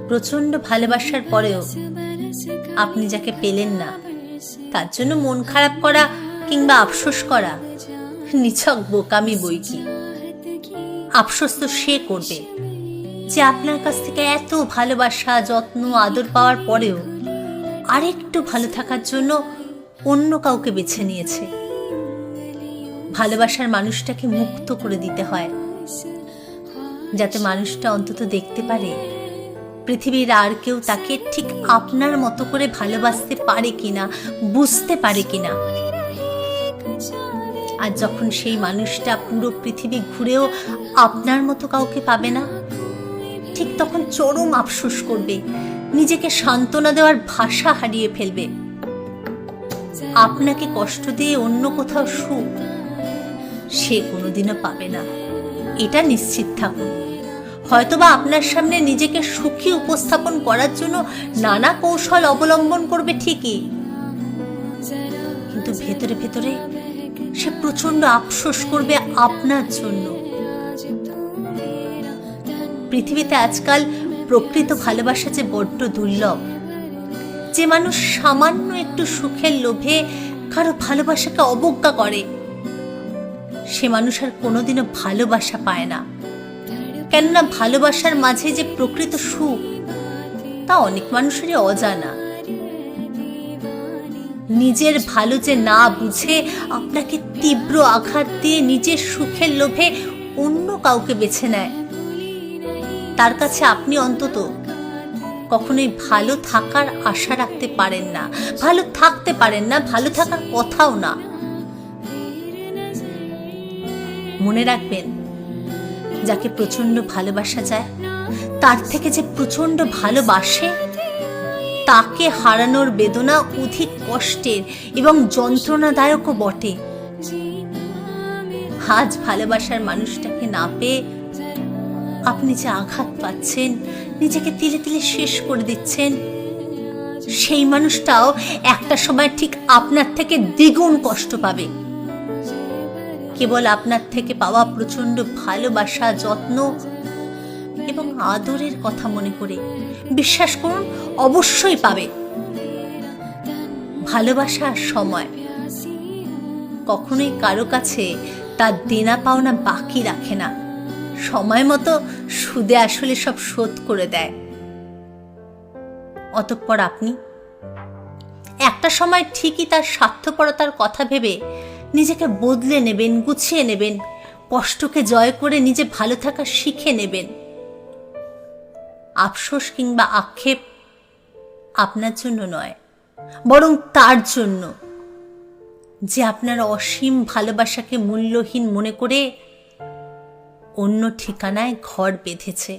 প্রচন্ড ভালোবাসার পরেও আপনি যাকে পেলেন না তার জন্য মন খারাপ করা কিংবা আফসোস করা নিছক বোকামি বই কি। আফসোস তো সে করবে যে আপনার কাছ থেকে এত ভালোবাসা, যত্ন, আদর পাওয়ার পরেও আরেকটু ভালো থাকার জন্য অন্য কাউকে বেছে নিয়েছে। ভালোবাসার মানুষটাকে মুক্ত করে দিতে হয়, যাতে মানুষটা অন্তত দেখতে পারে পৃথিবীর আর কেউ তাকে ঠিক আপনার মতো করে ভালোবাসতে পারে কিনা, বুঝতে পারে কিনা। আর যখন সেই মানুষটা পুরো পৃথিবী ঘুরেও আপনার মতো কাউকে পাবে না, ঠিক তখন চরম আফসোস করবে, নিজেকে সান্ত্বনা দেওয়ার ভাষা হারিয়ে ফেলবে। আপনাকে কষ্ট দিয়ে অন্য কোথাও সুখ সে কোনোদিনও পাবে না, এটা নিশ্চিত থাকুন। হয়তোবা আপনার সামনে নিজেকে সুখী উপস্থাপন করার জন্য নানা কৌশল অবলম্বন করবে ঠিকই, কিন্তু ভেতরে ভেতরে সে প্রচন্ড আফসোস করবে আপনার জন্য। পৃথিবীতে আজকাল প্রকৃত ভালোবাসা যে বড্ড দুর্লভ। যে মানুষ সামান্য একটু সুখের লোভে কারো ভালোবাসাকে অবজ্ঞা করে, সে মানুষ আর কোনোদিনও ভালোবাসা পায় না। কেননা ভালোবাসার মাঝে যে প্রকৃত সুখ তা অনেক মানুষেরই অজানা। নিজের ভালো যে না বুঝে আপনাকে তীব্র আঘাত দিয়ে নিজের সুখের লোভে অন্য কাউকে বেছে নেয়, তার কাছে আপনি অন্তত কখনোই ভালো থাকার আশা রাখতে পারেন না, ভালো থাকতে পারেন না, ভালো থাকার কথাও না। মনে রাখবেন, যাকে প্রচন্ড ভালোবাসা যায় তার থেকে যে প্রচন্ড ভালোবাসে তাকে হারানোর বেদনা অধিক কষ্টের এবং যন্ত্রণাদায়কও বটে। আজ ভালোবাসার মানুষটাকে না পেয়ে আপনি যে আঘাত পাচ্ছেন, নিজেকে তিলে তিলে শেষ করে দিচ্ছেন, সেই মানুষটাও একটা সময় ঠিক আপনার থেকে দ্বিগুণ কষ্ট পাবে। কেবল আপনার থেকে পাওয়া প্রচন্ড ভালোবাসা, যত্ন এবং আদরের কথা মনে করে বিশ্বাস করুন অবশ্যই পাবে। ভালোবাসার সময় কখনোই কারো কাছে তার দেনা পাওনা বাকি রাখে না, সময় মতো সুদে আসলে সব শোধ করে দেয়। অতঃপর আপনি একটা সময় ঠিকই তার স্বার্থপরতার কথা ভেবে নিজেকে বদলে নেবেন, গুছিয়ে নেবেন, কষ্টকে জয় করে নিজে ভালো থাকা শিখে নেবেন। আফসোস কিংবা আক্ষেপ আপনার জন্য নয়, বরং তার জন্য যে আপনার অসীম ভালোবাসাকে মূল্যহীন মনে করে অন্য ঠিকানায় ঘর বেঁধেছে।